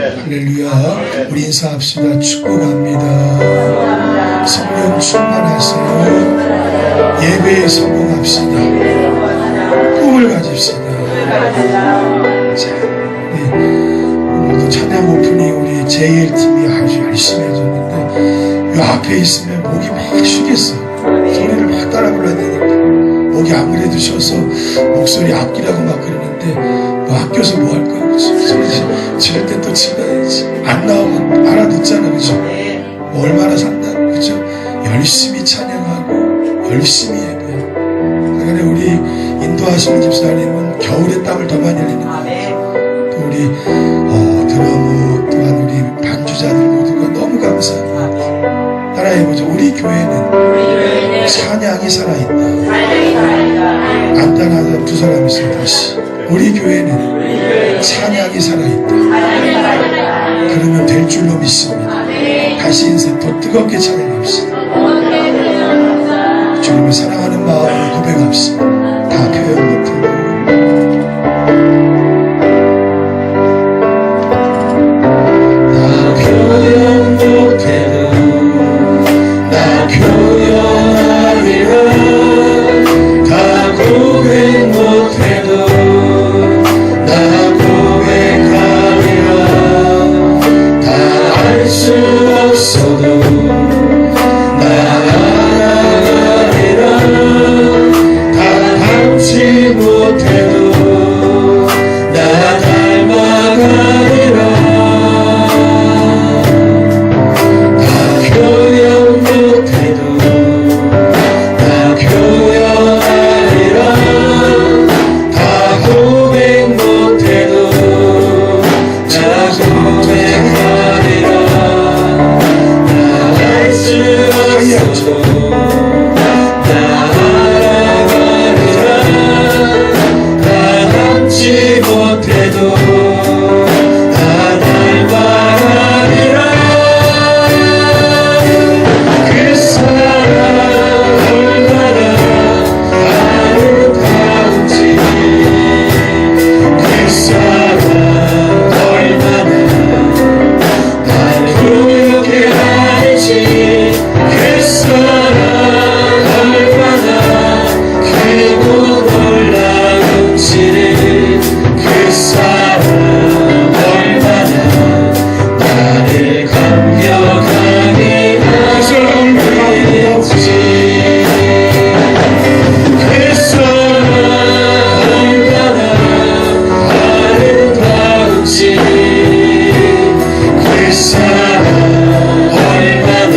할렐루야. 우리 인사합시다. 축복합니다. 성령 충만하세요. 예배에 성공합시다. 꿈을 가집시다. 자, 오늘도 찬양 오프닝 우리 JL팀이 아주 열심히 해줬는데 이 앞에 있으면 목이 막 쉬겠어. 소리를 막 따라 불러야 되니까 목이 안 그래도 쉬어서 목소리 아끼라고 막 그러는데 뭐 아껴서 뭐 할 거야. 지를 때 또 지나야지. 안 나오면 알아듣잖아. 그죠? 뭐 얼마나 산다. 그죠? 열심히 찬양하고 열심히 예배하고. 그러니까 우리 인도하시는 집사님은 겨울에 땀을 더 많이 흘리는 거예요. 또 우리 드러머 또한 우리 반주자들 모두가 너무 감사합니다. 따라해보죠. 우리 교회는 찬양이 살아있다. 간단하다. 두 사람 있어요. 다시. 우리 교회는 찬양이 살아있다. 그러면 될 줄로 믿습니다. 다시 인생 더 뜨겁게 찬양합시다. 주님을 사랑하는 마음으로 고백합시다. 다 표현 못해도 나 표현 못해도 나 표현하리라. 다 고백 못해도 나 고백하리라. 다 알 수 없어도 나 알아가리라. 다 닮지 못해도 나 닮아가리라. 다 표현 못해도 나 표현하리라. 다 고백 못해도 나 고백하리라. 다 알 수 없어도 나 알아가리라. 다 닮지 못해도 나 닮아가리라. 그 사랑 얼마나 아름다운지 그 사랑 얼마나 날 부르게 하는지 그 사랑 얼마나 크고 놀라운지를 그 사랑 얼마나 나를 감격하게 하는지 그 사랑 얼마나 아름다운지 그 사랑 얼마나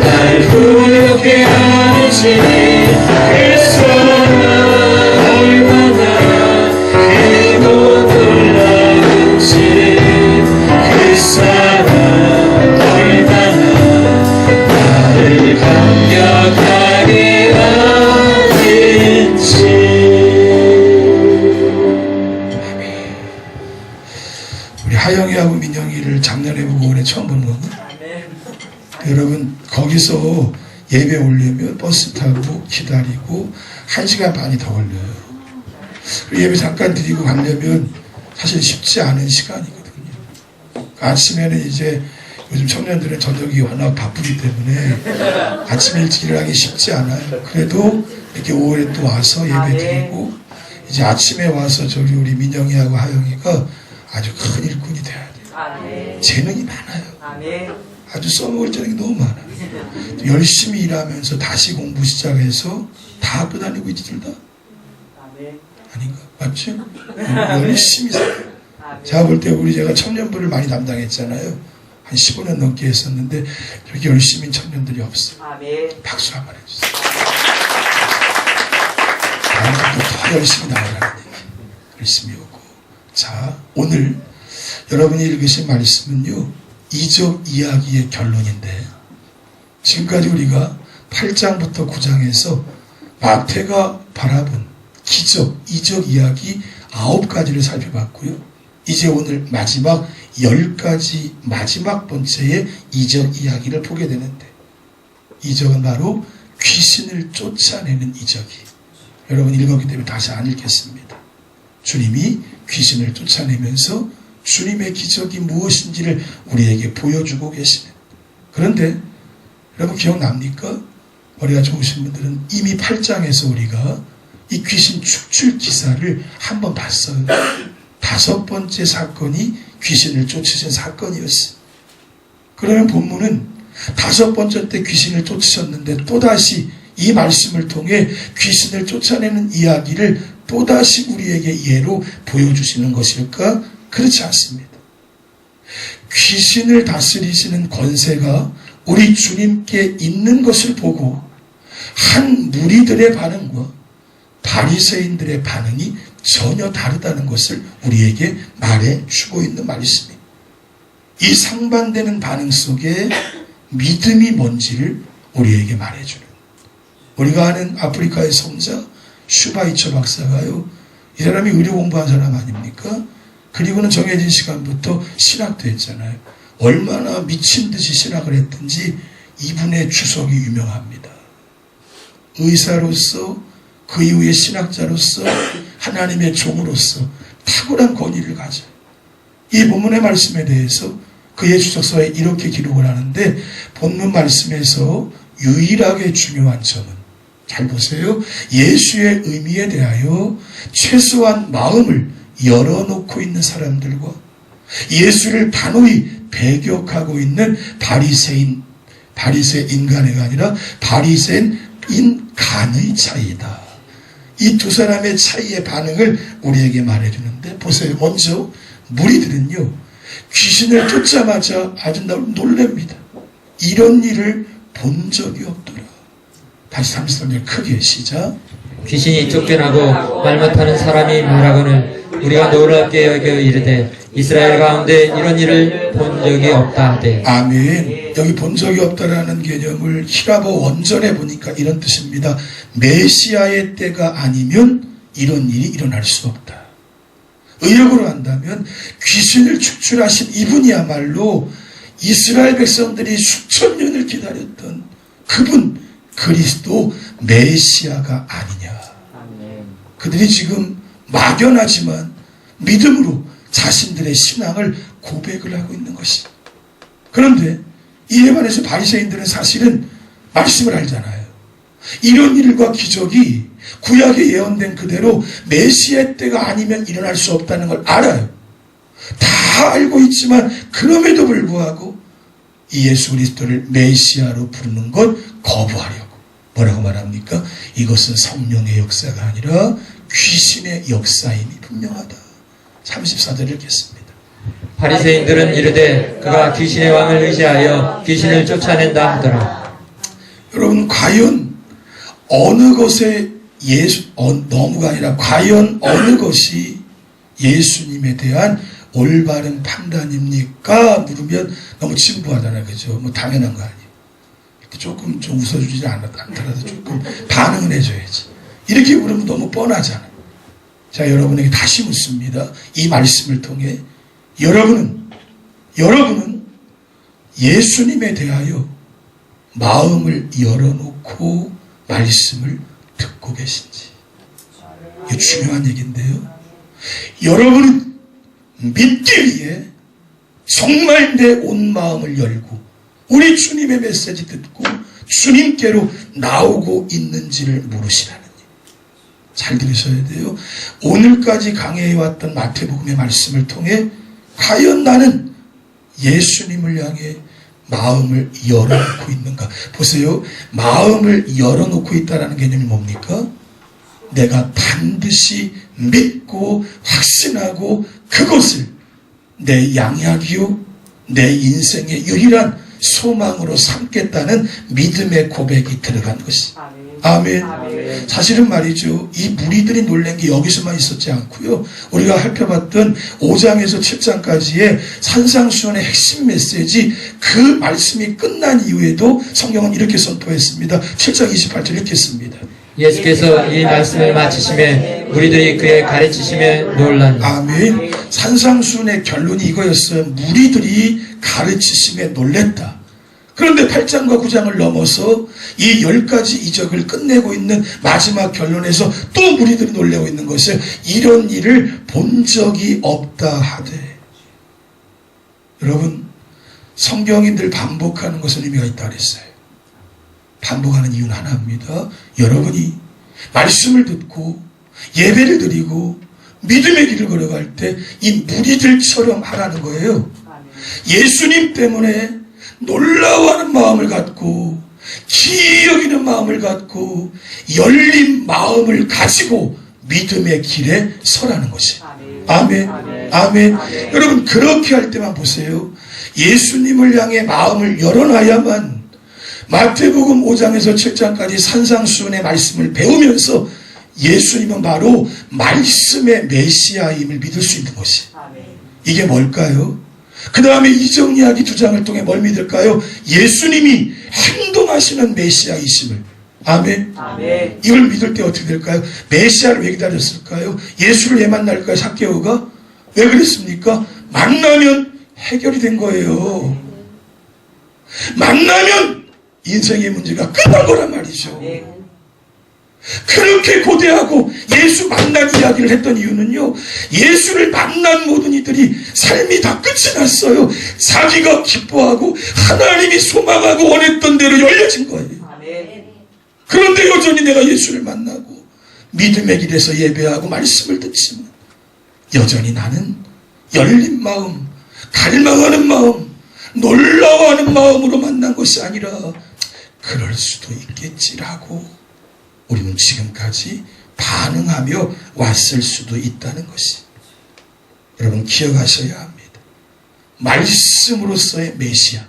날 부르게 하는지 그 사랑 얼마나 크고 놀라운지 그 사랑 얼마나 나를 감격하게 하는지. 우리 하영이하고 민영이를 작년에 보고 올해 처음 보는 건가? 여러분 거기서 예배 오려면 버스 타고 기다리고 1시간 반이 더 걸려요. 예배 잠깐 드리고 가려면 사실 쉽지 않은 시간이거든요. 아침에는 이제 요즘 청년들은 저녁이 워낙 바쁘기 때문에 아침 일찍 일어나기 쉽지 않아요. 그래도 이렇게 오후에 또 와서 예배 드리고 이제 아침에 와서 저기 우리 민영이하고 하영이가 아주 큰 일꾼이 돼야 돼요. 재능이 많아요. 아주 써먹을 재능이 너무 많아요. 열심히 일하면서 다시 공부 시작해서 다 학교 다니고 있지 둘 다? 아닌가? 맞죠? 열심히 살아요. 제가 볼 때 제가 청년부를 많이 담당했잖아요. 한 15년 넘게 했었는데 저렇게 열심히 청년들이 없어요. 박수 한번 해주세요. 다음부터 더 열심히 나오라는 얘기. 열심히 오고. 자, 오늘 여러분이 읽으신 말씀은요, 이적 이야기의 결론인데, 지금까지 우리가 8장부터 9장에서 마태가 바라본 기적, 이적 이야기 9가지를 살펴봤고요. 이제 오늘 마지막 10가지 마지막 번째의 이적 이야기를 보게 되는데, 이적은 바로 귀신을 쫓아내는 이적이. 여러분 읽었기 때문에 다시 안 읽겠습니다. 주님이 귀신을 쫓아내면서 주님의 기적이 무엇인지를 우리에게 보여주고 계시네. 그런데 여러분 기억납니까? 머리가 좋으신 분들은 이미 8장에서 우리가 이 귀신 축출 기사를 한번 봤어요. 5번째 사건이 귀신을 쫓으신 사건이었어요. 그러면 본문은 5번째 때 귀신을 쫓으셨는데 또다시 이 말씀을 통해 귀신을 쫓아내는 이야기를 또다시 우리에게 예로 보여주시는 것일까? 그렇지 않습니다. 귀신을 다스리시는 권세가 우리 주님께 있는 것을 보고 한 무리들의 반응과 바리새인들의 반응이 전혀 다르다는 것을 우리에게 말해주고 있는 말씀입니다. 이 상반되는 반응 속에 믿음이 뭔지를 우리에게 말해주는, 우리가 아는 아프리카의 성자 슈바이처 박사가요, 이 사람이 의료 공부한 사람 아닙니까? 그리고는 정해진 시간부터 신학도 했잖아요. 얼마나 미친 듯이 신학을 했든지 이분의 주석이 유명합니다. 의사로서 그 이후에 신학자로서 하나님의 종으로서 탁월한 권위를 가져요. 이 본문의 말씀에 대해서 그의 주석서에 이렇게 기록을 하는데, 본문 말씀에서 유일하게 중요한 점은, 잘 보세요. 예수의 의미에 대하여 최소한 마음을 열어놓고 있는 사람들과 예수를 단호히 배격하고 있는 바리새인 인간의가 아니라 바리새인 간의 차이다. 이 두 사람의 차이의 반응을 우리에게 말해주는데, 보세요. 먼저 무리들은요, 귀신을 쫓자마자 아주 놀랍니다. 이런 일을 본 적이 없더라. 다시 33절 크게 시작. 귀신이 쫓겨나고 말 못하는 사람이 말하거늘 우리가 놀랍게 여겨 이르되 이스라엘 가운데 이런 일을 본 적이 없다 하되. 아멘. 여기 본 적이 없다라는 개념을 히라보 원전에 보니까 이런 뜻입니다. 메시아의 때가 아니면 이런 일이 일어날 수 없다. 의역으로 한다면 귀신을 축출하신 이분이야말로 이스라엘 백성들이 수천 년을 기다렸던 그분 그리스도 메시아가 아니냐. 그들이 지금 막연하지만 믿음으로 자신들의 신앙을 고백을 하고 있는 것이다. 그런데 이에 반해서 바리새인들은 사실은 말씀을 알잖아요. 이런 일과 기적이 구약에 예언된 그대로 메시아 때가 아니면 일어날 수 없다는 걸 알아요. 다 알고 있지만 그럼에도 불구하고 이 예수 그리스도를 메시아로 부르는 것 거부하려고. 뭐라고 말합니까? 이것은 성령의 역사가 아니라 귀신의 역사임이 분명하다. 34절 읽겠습니다. 바리새인들은 이르되 그가 귀신의 왕을 의지하여 귀신을 쫓아낸다 하더라. 여러분, 과연 어느 것에 너무가 아니라 과연 어느 것이 예수님에 대한 올바른 판단입니까? 물으면 너무 진부하잖아요. 그죠? 뭐 당연한 거 아니에요. 조금 좀 웃어주지 않더라도 조금 반응을 해줘야지. 이렇게 물으면 너무 뻔하잖아요. 자, 여러분에게 다시 묻습니다. 이 말씀을 통해 여러분은 예수님에 대하여 마음을 열어놓고 말씀을 듣고 계신지. 이게 중요한 얘기인데요. 여러분은 믿기 위해 정말 내 온 마음을 열고 우리 주님의 메시지 듣고 주님께로 나오고 있는지를 물으시라는 일. 잘 들으셔야 돼요. 오늘까지 강해해왔던 마태복음의 말씀을 통해 과연 나는 예수님을 향해 마음을 열어놓고 있는가. 보세요. 마음을 열어놓고 있다는 개념이 뭡니까? 내가 반드시 믿고 확신하고 그것을 내 양약이요 내 인생의 유일한 소망으로 삼겠다는 믿음의 고백이 들어간 것이. 아멘. 사실은 말이죠, 이 무리들이 놀란 게 여기서만 있었지 않고요, 우리가 살펴봤던 5장에서 7장까지의 산상수훈의 핵심 메시지, 그 말씀이 끝난 이후에도 성경은 이렇게 선포했습니다. 7장 28절 읽겠습니다. 예수께서 이 말씀을 마치시매 무리들이 그의 가르치심에 놀라니. 아멘. 산상수훈의 결론이 이거였어요. 무리들이 가르치심에 놀랬다. 그런데 8장과 9장을 넘어서 이 10가지 이적을 끝내고 있는 마지막 결론에서 또 무리들이 놀라고 있는 것은 이런 일을 본 적이 없다 하되. 여러분, 성경이 늘 반복하는 것은 의미가 있다 그랬어요. 반복하는 이유는 하나입니다. 여러분이 말씀을 듣고 예배를 드리고 믿음의 길을 걸어갈 때 이 무리들처럼 하라는 거예요. 예수님 때문에 놀라워하는 마음을 갖고 기이 여기는 마음을 갖고 열린 마음을 가지고 믿음의 길에 서라는 것이. 아멘. 아멘. 여러분, 그렇게 할 때만 보세요. 예수님을 향해 마음을 열어놔야만 마태복음 5장에서 7장까지 산상수훈의 말씀을 배우면서 예수님은 바로 말씀의 메시아임을 믿을 수 있는 것이. 이게 뭘까요? 그 다음에 이정 이야기 2장을 통해 뭘 믿을까요? 예수님이 행동하시는 메시아이심을. 아멘. 아멘. 이걸 믿을 때 어떻게 될까요? 메시아를 왜 기다렸을까요? 예수를 왜 만날까요? 삭개오가? 왜 그랬습니까? 만나면 해결이 된 거예요. 만나면 인생의 문제가 끝난 거란 말이죠. 그렇게 고대하고 예수 만난 이야기를 했던 이유는요, 예수를 만난 모든 이들이 삶이 다 끝이 났어요. 자기가 기뻐하고 하나님이 소망하고 원했던 대로 열려진 거예요. 그런데 여전히 내가 예수를 만나고 믿음의 길에서 예배하고 말씀을 듣지만 여전히 나는 열린 마음, 갈망하는 마음, 놀라워하는 마음으로 만난 것이 아니라 그럴 수도 있겠지라고 우리는 지금까지 반응하며 왔을 수도 있다는 것이. 여러분, 기억하셔야 합니다. 말씀으로서의 메시아,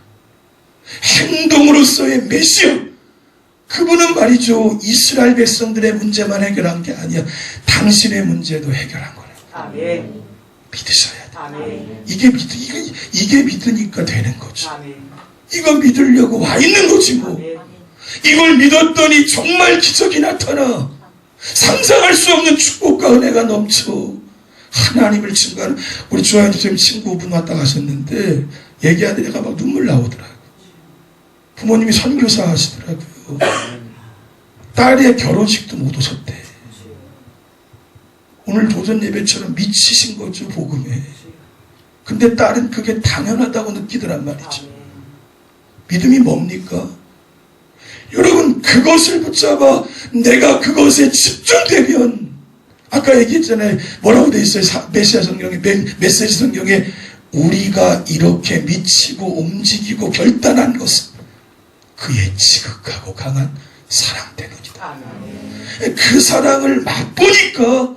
행동으로서의 메시아, 그분은 말이죠, 이스라엘 백성들의 문제만 해결한 게 아니야. 당신의 문제도 해결한 거예요. 아멘. 믿으셔야 돼. 아멘. 이게 믿으니까 되는 거죠. 아멘. 이거 믿으려고 와 있는 거지 뭐. 아멘. 이걸 믿었더니 정말 기적이 나타나. 상상할 수 없는 축복과 은혜가 넘쳐. 하나님을 증거하는, 우리 조아연 선생님 친구분 왔다 가셨는데 얘기하다가 막 눈물 나오더라고요. 부모님이 선교사 하시더라고요. 딸의 결혼식도 못 오셨대. 오늘 도전 예배처럼 미치신 거죠, 복음에. 근데 딸은 그게 당연하다고 느끼더란 말이죠. 믿음이 뭡니까? 여러분, 그것을 붙잡아 내가 그것에 집중되면, 아까 얘기했잖아요. 뭐라고 돼 있어요? 메시아 성경에, 메시지 성경에, 우리가 이렇게 미치고 움직이고 결단한 것은 그의 지극하고 강한 사랑 때문이다. 그 사랑을 맛보니까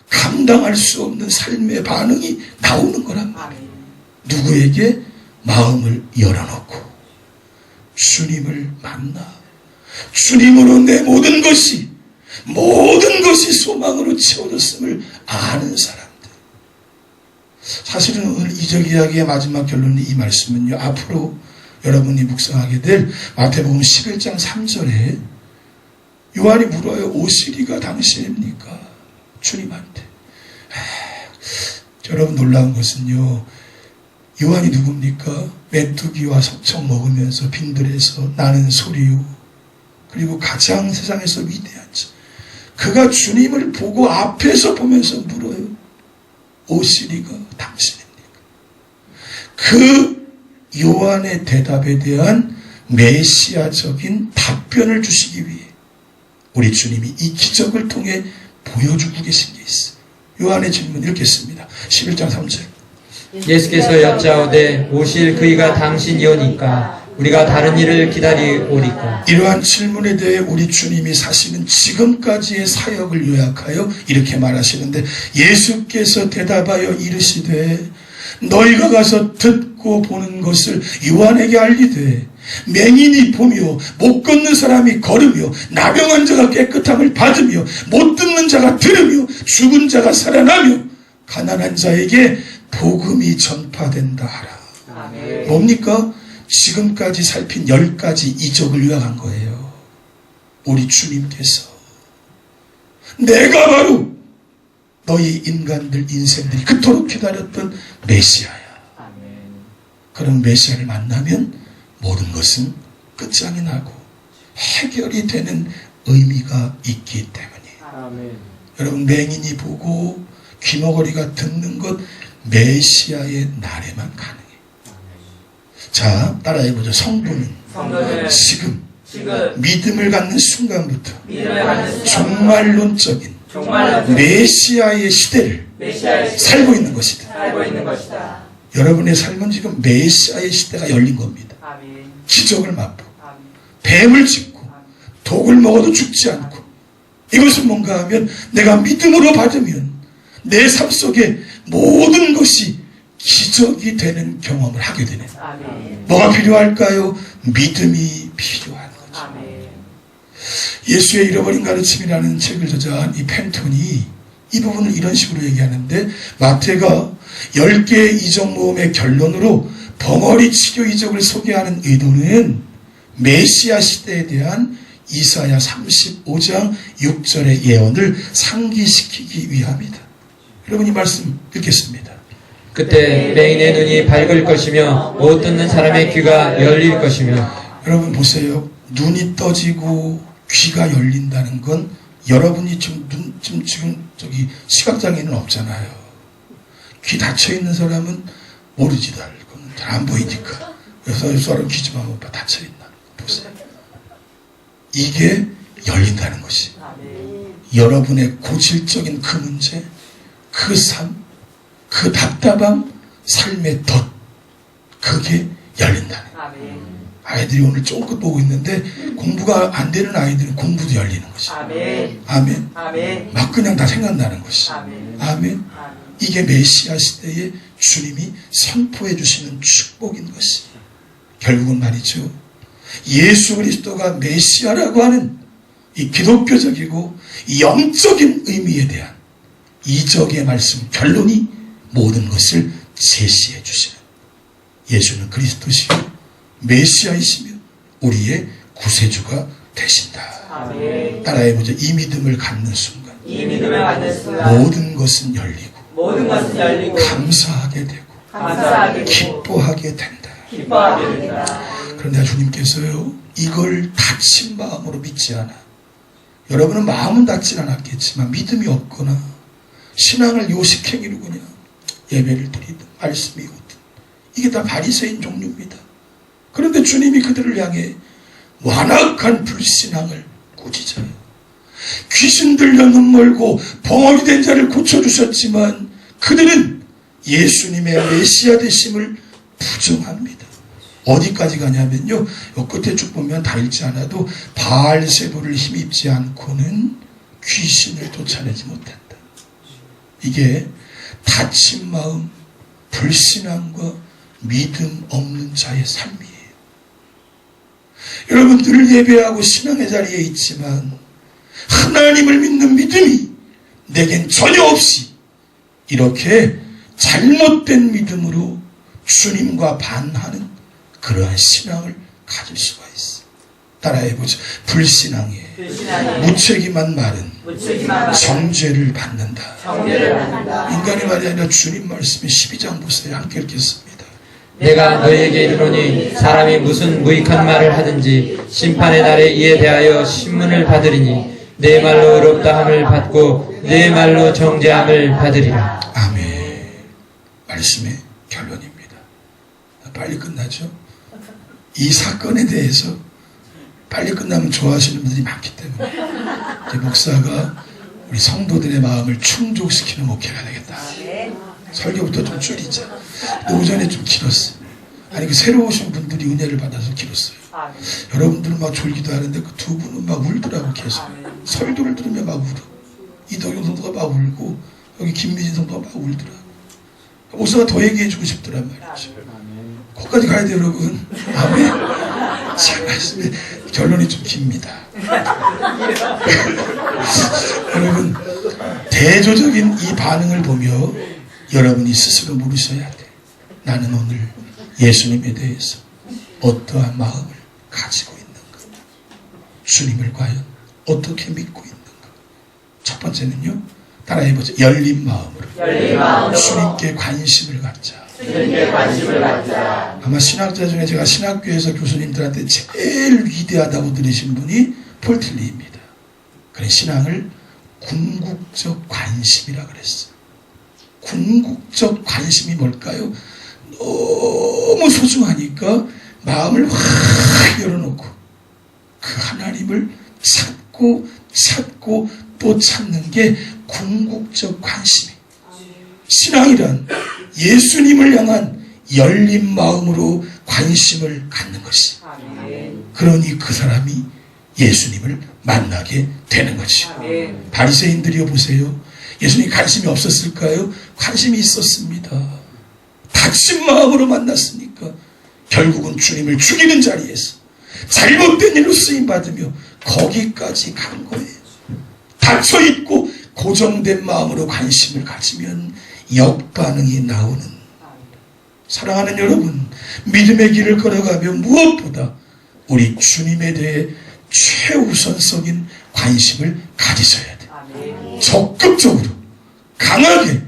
감당할 수 없는 삶의 반응이 나오는 거란 말이에요. 누구에게? 마음을 열어놓고 주님을 만나 주님으로 내 모든 것이 소망으로 채워졌음을 아는 사람들. 사실은 오늘 이적 이야기의 마지막 결론이 이 말씀은요, 앞으로 여러분이 묵상하게 될 마태복음 11장 3절에 요한이 물어요. 오시리가 당신입니까? 주님한테. 여러분, 놀라운 것은요, 요한이 누굽니까? 메뚜기와 석청 먹으면서 빈들에서 나는 소리요, 그리고 가장 세상에서 위대한 자, 그가 주님을 보고 앞에서 보면서 물어요. 오시리가 당신입니까? 그 요한의 대답에 대한 메시아적인 답변을 주시기 위해 우리 주님이 이 기적을 통해 보여주고 계신 게 있어요. 요한의 질문 읽겠습니다. 11장 3절. 예수께서 여짜오되 오실 그이가 당신이오니까 우리가 다른 일을 기다리오리까. 이러한 질문에 대해 우리 주님이 사실은 지금까지의 사역을 요약하여 이렇게 말하시는데, 예수께서 대답하여 이르시되 너희가 가서 듣고 보는 것을 요한에게 알리되 맹인이 보며 못 걷는 사람이 걸으며 나병한 자가 깨끗함을 받으며 못 듣는 자가 들으며 죽은 자가 살아나며 가난한 자에게 복음이 전파된다 하라. 아멘. 뭡니까? 지금까지 살핀 10가지 이적을 요약한 거예요. 우리 주님께서 내가 바로 너희 인간들 인생들이 그토록 기다렸던 메시아야. 그런 메시아를 만나면 모든 것은 끝장이 나고 해결이 되는 의미가 있기 때문이에요. 아멘. 여러분, 맹인이 보고 귀머거리가 듣는 것 메시아의 날에만 가능해요. 자, 따라해보죠. 성도는 지금 믿음을 갖는 순간부터 종말론적인 메시아의 시대를 살고 있는 것이다. 여러분의 삶은 지금 메시아의 시대가 열린 겁니다. 기적을 맛보고 뱀을 짚고 독을 먹어도 죽지 않고, 이것은 뭔가 하면 내가 믿음으로 받으면 내 삶 속에 모든 것이 기적이 되는 경험을 하게 되네. 뭐가 필요할까요? 믿음이 필요한 거죠. 예수의 잃어버린 가르침이라는 책을 저자한 이 펜톤이 이 부분을 이런 식으로 얘기하는데, 마태가 10개의 이적 모험의 결론으로 벙어리 치료 이적을 소개하는 의도는 메시아 시대에 대한 이사야 35장 6절의 예언을 상기시키기 위함이다. 여러분, 이 말씀 읽겠습니다. 그때 맹인의 눈이 밝을 것이며 못 듣는 사람의 귀가 열릴 것이며. 여러분 보세요. 눈이 떠지고 귀가 열린다는 건, 여러분이 지금 저기 시각장애는 없잖아요. 귀 닫혀 있는 사람은 모르지도 않고 잘 안 보이니까. 그래서 이 사람 귀 좀 한번 봐, 닫혀 있나 보세요. 이게 열린다는 것이, 여러분의 고질적인 그 문제, 그 삶, 그 답답함, 삶의 덫, 그게 열린다는 거예요. 아이들이 오늘 쫑긋 보고 있는데, 공부가 안 되는 아이들은 공부도 열리는 것이. 아멘. 막 그냥 다 생각나는 것이. 아멘. 이게 메시아 시대에 주님이 선포해 주시는 축복인 것이. 결국은 말이죠, 예수 그리스도가 메시아라고 하는 이 기독교적이고 이 영적인 의미에 대한 이적의 말씀 결론이 모든 것을 제시해 주시는, 예수는 그리스도시요 메시아이시며 우리의 구세주가 되신다. 따라해보죠. 이 믿음을 갖는 순간 모든 것은 열리고 감사하게 되고 기뻐하게 된다. 그런데 주님께서요, 이걸 닫힌 마음으로 믿지 않아. 여러분은 마음은 닫지 않았겠지만 믿음이 없거나 신앙을 요식행위로 그냥 예배를 드리든 말씀이 오든, 이게 다 바리새인 종류입니다. 그런데 주님이 그들을 향해 완악한 불신앙을 꾸짖어요. 귀신 들려 눈 멀고 벙어리 된 자를 고쳐주셨지만 그들은 예수님의 메시아 되심을 부정합니다. 어디까지 가냐면요, 요 끝에 쭉 보면 다 읽지 않아도 바알세부를 힘입지 않고는 귀신을 쫓아내지 못한다. 이게 닫힌 마음, 불신앙과 믿음 없는 자의 삶이에요. 여러분, 늘 예배하고 신앙의 자리에 있지만 하나님을 믿는 믿음이 내겐 전혀 없이 이렇게 잘못된 믿음으로 주님과 반하는 그러한 신앙을 가질 수가 있어. 따라해보죠. 불신앙에 무책임한 말은 정죄를 받는다. 인간의 말이 아니라 주님 말씀의 12장 보세요. 함께 읽겠습니다. 내가 너희에게 이르노니 사람이 무슨 무익한 말을 하든지 심판의 날에 이에 대하여 신문을 받으리니 내 말로 의롭다함을 받고 내 말로 정죄함을 받으리라. 아멘. 말씀의 결론입니다. 빨리 끝나죠? 이 사건에 대해서 빨리 끝나면 좋아하시는 분들이 많기 때문에 목사가 우리 성도들의 마음을 충족시키는 목회를 해야 되겠다. 설교부터 좀 줄이자. 오전에 좀 길었어요. 아니, 그 새로 오신 분들이 은혜를 받아서 길었어요. 여러분들은 막 졸기도 하는데 그 두 분은 막 울더라고. 계속 설교를 들으면 막 울어. 이덕용 성도가 막 울고 여기 김미진 성도가 막 울더라. 목사가 더 얘기해주고 싶더란 말이죠. 거기까지 가야 돼요, 여러분. 아멘. 자, 말씀의 결론이 좀 깁니다. 여러분, 대조적인 이 반응을 보며 여러분이 스스로 물으셔야 돼. 나는 오늘 예수님에 대해서 어떠한 마음을 가지고 있는가? 주님을 과연 어떻게 믿고 있는가? 첫 번째는요, 따라해보죠. 열린 마음으로 주님께 관심을 갖자. 아마 신학자 중에 제가 신학교에서 교수님들한테 제일 위대하다고 들으신 분이 폴 틸리입니다. 그런 신앙을 궁극적 관심이라 그랬어요. 궁극적 관심이 뭘까요? 너무 소중하니까 마음을 확 열어놓고 그 하나님을 찾고 또 찾는 게 궁극적 관심이에요. 신앙이란 예수님을 향한 열린 마음으로 관심을 갖는 것이. 그러니 그 사람이 예수님을 만나게 되는 거죠. 바리새인들이여 보세요. 예수님 관심이 없었을까요? 관심이 있었습니다. 다친 마음으로 만났으니까 결국은 주님을 죽이는 자리에서 잘못된 일로 쓰임받으며 거기까지 간 거예요. 닫혀있고 고정된 마음으로 관심을 가지면 역반응이 나오는. 사랑하는 여러분, 믿음의 길을 걸어가며 무엇보다 우리 주님에 대해 최우선적인 관심을 가지셔야 돼요. 적극적으로, 강하게,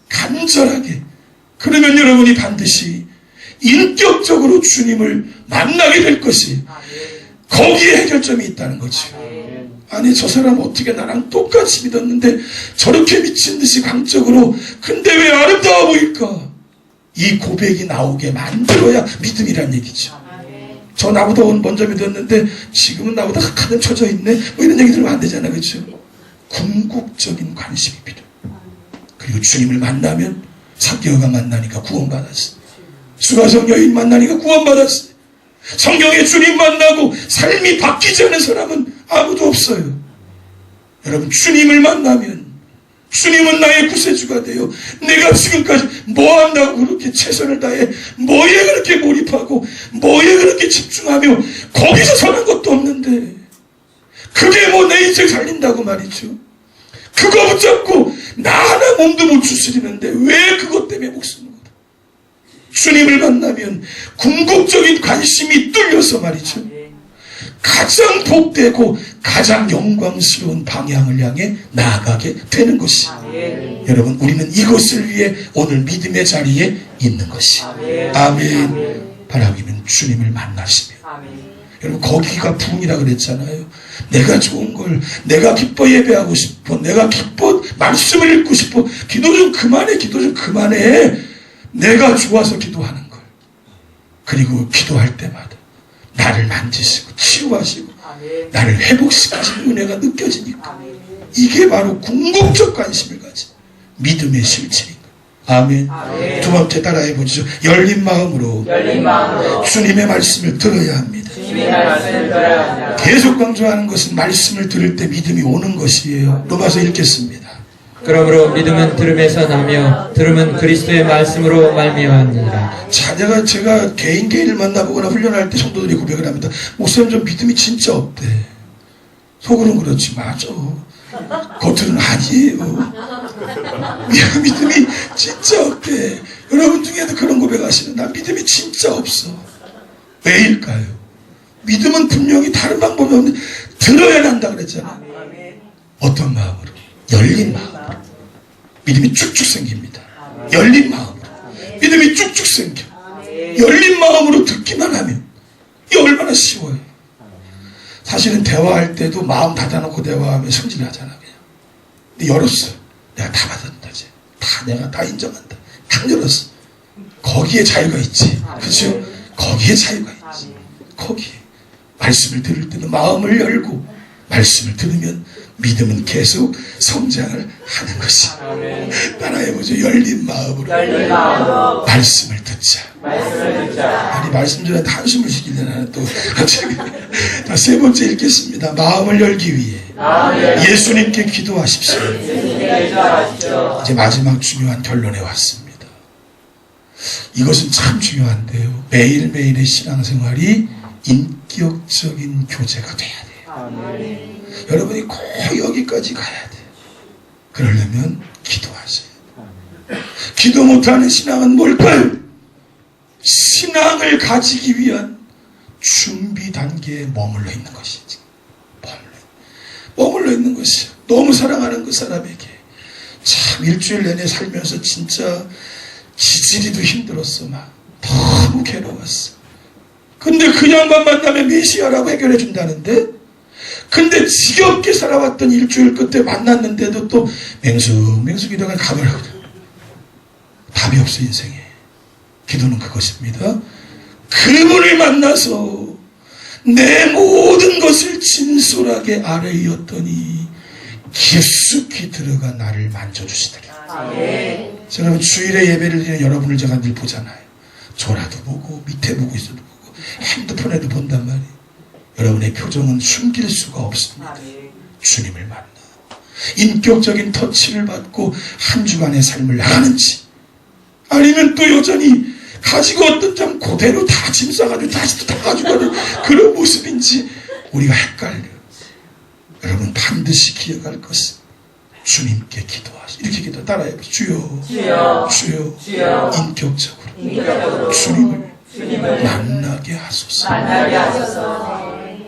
간절하게. 그러면 여러분이 반드시 인격적으로 주님을 만나게 될 것이, 거기에 해결점이 있다는 거죠. 아니, 저 사람 어떻게 나랑 똑같이 믿었는데 저렇게 미친 듯이 강적으로, 근데 왜 아름다워 보일까? 이 고백이 나오게 만들어야 믿음이란 얘기죠. 저 나보다 먼저 믿었는데 지금은 나보다 흑하든 처져 있네, 뭐 이런 얘기 들으면 안 되잖아요. 그렇죠? 궁극적인 관심이 필요해요. 그리고 주님을 만나면, 삭개오가 만나니까 구원받았어요. 수가성 여인 만나니까 구원받았어요. 성경에 주님 만나고 삶이 바뀌지 않은 사람은 아무도 없어요. 여러분, 주님을 만나면 주님은 나의 구세주가 되어 내가 지금까지 뭐 한다고 그렇게 최선을 다해, 뭐에 그렇게 몰입하고 뭐에 그렇게 집중하며 거기서 선한 것도 없는데 그게 뭐 내 인생 살린다고 말이죠. 그거 붙잡고 나 하나 몸도 못 추스리는데 왜 그것 때문에 목숨을 걸어. 주님을 만나면 궁극적인 관심이 뚫려서 말이죠, 가장 복되고 가장 영광스러운 방향을 향해 나아가게 되는 것이. 여러분, 우리는 이것을 위해 오늘 믿음의 자리에 있는 것이. 아멘. 바라기는 주님을 만나시며. 여러분, 거기가 부흥이라 그랬잖아요. 내가 좋은 걸, 내가 기뻐 예배하고 싶어, 내가 기뻐 말씀을 읽고 싶어, 기도 좀 그만해. 내가 좋아서 기도하는 걸. 그리고 기도할 때마다 나를 만지시고 치유하시고 나를 회복시키시는 은혜가 느껴지니까 이게 바로 궁극적 관심을 가진 믿음의 실체인 거예요. 아멘. 두 번째 따라해 보시죠. 열린 마음으로 주님의 말씀을 들어야 합니다. 계속 강조하는 것은 말씀을 들을 때 믿음이 오는 것이에요. 로마서 읽겠습니다. 그러므로 믿음은 들음에서 나며 들음은 그리스도의 말씀으로 말미암느니라. 자, 제가 개인을 만나보거나 훈련할 때 성도들이 고백을 합니다. 목사님, 좀 믿음이 진짜 없대. 속으로는 그렇지, 맞아. 겉으로는 아니에요. 믿음이 진짜 없대. 여러분 중에도 그런 고백하시는, 난 믿음이 진짜 없어. 왜일까요? 믿음은 분명히 다른 방법이 없는데 들어야 한다 그랬잖아. 어떤 마음으로? 열린 마음으로. 믿음이 쭉쭉 생깁니다. 열린 마음으로. 믿음이 쭉쭉 생겨. 열린 마음으로 듣기만 하면 이게 얼마나 쉬워요. 사실은 대화할 때도 마음 닫아놓고 대화하면 성질나잖아. 그냥. 근데 열었어. 내가 다 받았다. 내가 다 인정한다. 딱 열었어. 거기에 자유가 있지. 그렇죠? 거기에 자유가 있지. 거기에. 말씀을 들을 때는 마음을 열고 말씀을 들으면 믿음은 계속 성장을 하는 것이. 따라해보죠. 열린 마음으로 말씀을 듣자. 아니, 말씀 전에 한숨을 쉬기려나 또. 자, 세 번째 읽겠습니다. 마음을 열기 위해 예수님께 기도하십시오. 이제 마지막 중요한 결론에 왔습니다. 이것은 참 중요한데요. 매일매일의 신앙생활이 인격적인 교제가 돼야 돼요. 여러분이 꼭 여기까지 가야 돼요. 그러려면 기도하세요. 기도 못하는 신앙은 뭘까요? 신앙을 가지기 위한 준비 단계에 머물러 있는 것이지. 머물러 있는 것이요. 너무 사랑하는 그 사람에게 참 일주일 내내 살면서 진짜 지지리도 힘들었어. 막 너무 괴로웠어. 근데 그 양반 만나면 메시아라고 해결해 준다는데, 근데 지겹게 살아왔던 일주일 끝에 만났는데도 또 맹숙 기도가 가버려요. 답이 없어, 인생에. 기도는 그것입니다. 그분을 만나서 내 모든 것을 진솔하게 아뢰었더니 깊숙이 들어가 나를 만져주시더라. 여러분, 주일에 예배를 드리는 여러분을 제가 늘 보잖아요. 조라도 보고 밑에 보고 있어도 보고 핸드폰에도 본단 말이에요. 여러분의 표정은 숨길 수가 없습니다. 주님을 만나 인격적인 터치를 받고 한 주간의 삶을 나가는지, 아니면 또 여전히 가지고 어떤 점 그대로 다 짐 싸가지고 다시 또 다 가지고 가는 그런 모습인지 우리가 헷갈려요. 여러분, 반드시 기억할 것은 주님께 기도하시. 이렇게 기도 따라해 보세요. 주여, 주여, 주여, 인격적으로 주님을 만나게 하소서.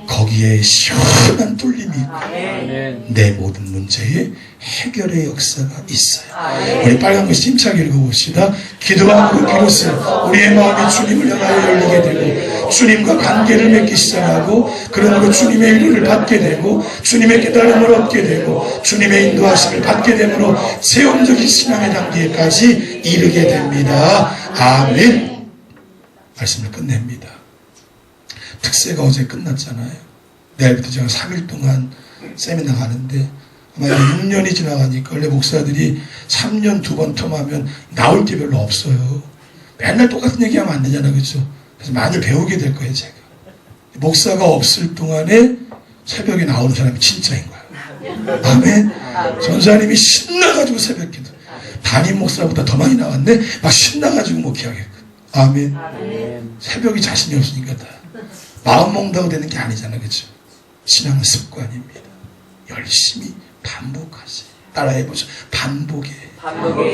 거기에 시원한 뚫림이 있고 내 모든 문제에 해결의 역사가 있어요. 우리 빨간 글씨 힘차게 읽어봅시다. 기도하고 비로소 우리의 마음이 주님을 향하여 열리게 되고 주님과 관계를 맺기 시작하고 그러므로 주님의 인도를 받게 되고 주님의 깨달음을 얻게 되고 주님의 인도하심을 받게 되므로 체험적인 신앙의 단계까지 이르게 됩니다. 아멘. 말씀을 끝냅니다. 특세가 어제 끝났잖아요. 내일부터 제가 3일 동안 세미나 가는데 아마 6년이 지나가니까 원래 목사들이 3년 2번 텀하면 나올 게 별로 없어요. 맨날 똑같은 얘기하면 안 되잖아요. 그렇죠? 그래서 많이 배우게 될 거예요. 제가. 목사가 없을 동안에 새벽에 나오는 사람이 진짜인 거예요. 아멘. 전사님이 신나가지고 새벽기도 담임 목사보다 더 많이 나왔네. 막 신나가지고 목회하겠고. 아멘. 새벽이 자신이 없으니까 다 마음 먹는다고 되는 게 아니잖아요. 그렇죠? 신앙은 습관입니다. 열심히 반복하세요. 따라해보죠. 반복에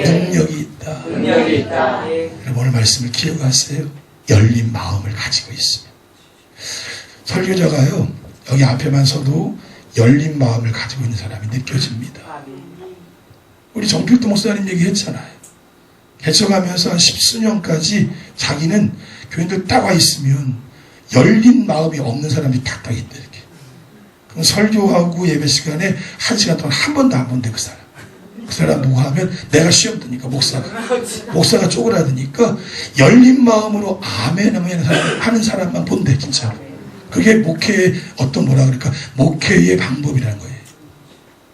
능력이 있다. 여러분, 오늘 말씀을 기억하세요. 열린 마음을 가지고 있습니다. 설교자가요, 여기 앞에만 서도 열린 마음을 가지고 있는 사람이 느껴집니다. 우리 정필도 목사님 얘기했잖아요. 개척하면서 한 10수년까지 자기는 교인들 딱 와 있으면 열린 마음이 없는 사람이 탁탁 있다 이렇게. 그럼 설교하고 예배 시간에 1시간 동안 한 번도 안 본대 그 사람. 그 사람 뭐 하면 내가 시험 드니까 목사가 쪼그라드니까 열린 마음으로 아멘 하는 사람만 본대 진짜로. 그게 목회의 어떤 뭐라 그럴까 목회의 방법이라는 거예요.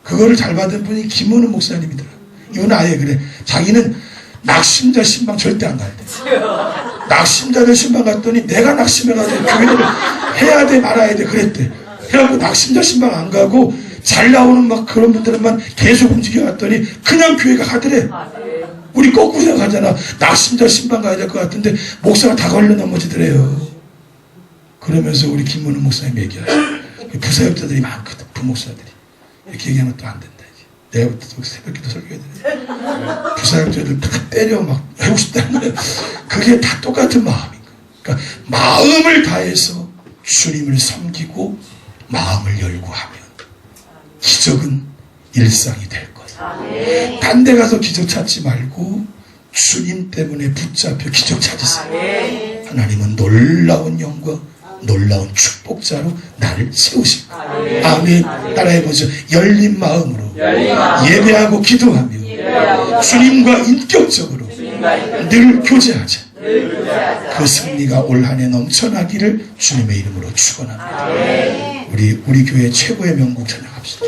그거를 잘 받은 분이 김은우 목사님이더라. 이분은 아예 그래. 자기는 낙심자 신방 절대 안 간대. 낙심자들 신방 갔더니 내가 낙심해가지고 교회를 해야 돼 말아야 돼 그랬대. 그래갖고 낙심자 신방 안 가고 잘 나오는 막 그런 분들만 계속 움직여갔더니 그냥 교회가 가더래. 우리 거꾸로 생각하잖아. 낙심자 신방 가야 될 것 같은데 목사가 다 걸려 넘어지더래요. 그러면서 우리 김문우 목사님 얘기하죠. 부사역자들이 많거든. 부목사들이. 이렇게 얘기하면 또 안 된다. 내일부터 새벽기도 설교해야 돼. 부사역자들 다 때려 막 하고 싶다는 거예요. 그게 다 똑같은 마음인 거예요. 그러니까 마음을 다해서 주님을 섬기고 마음을 열고 하면 기적은 일상이 될 거예요. 딴 데 가서 기적 찾지 말고 주님 때문에 붙잡혀 기적 찾으세요. 하나님은 놀라운 영광, 놀라운 축복자로 나를 세우실 거예요. 아멘. 따라해보죠. 열린 마음으로 예배하고 기도하며 주님과 인격적으로 늘 교제하자. 그 승리가 올 한 해 넘쳐나기를 주님의 이름으로 축원합니다. 우리 교회 최고의 명곡 찬양합시다.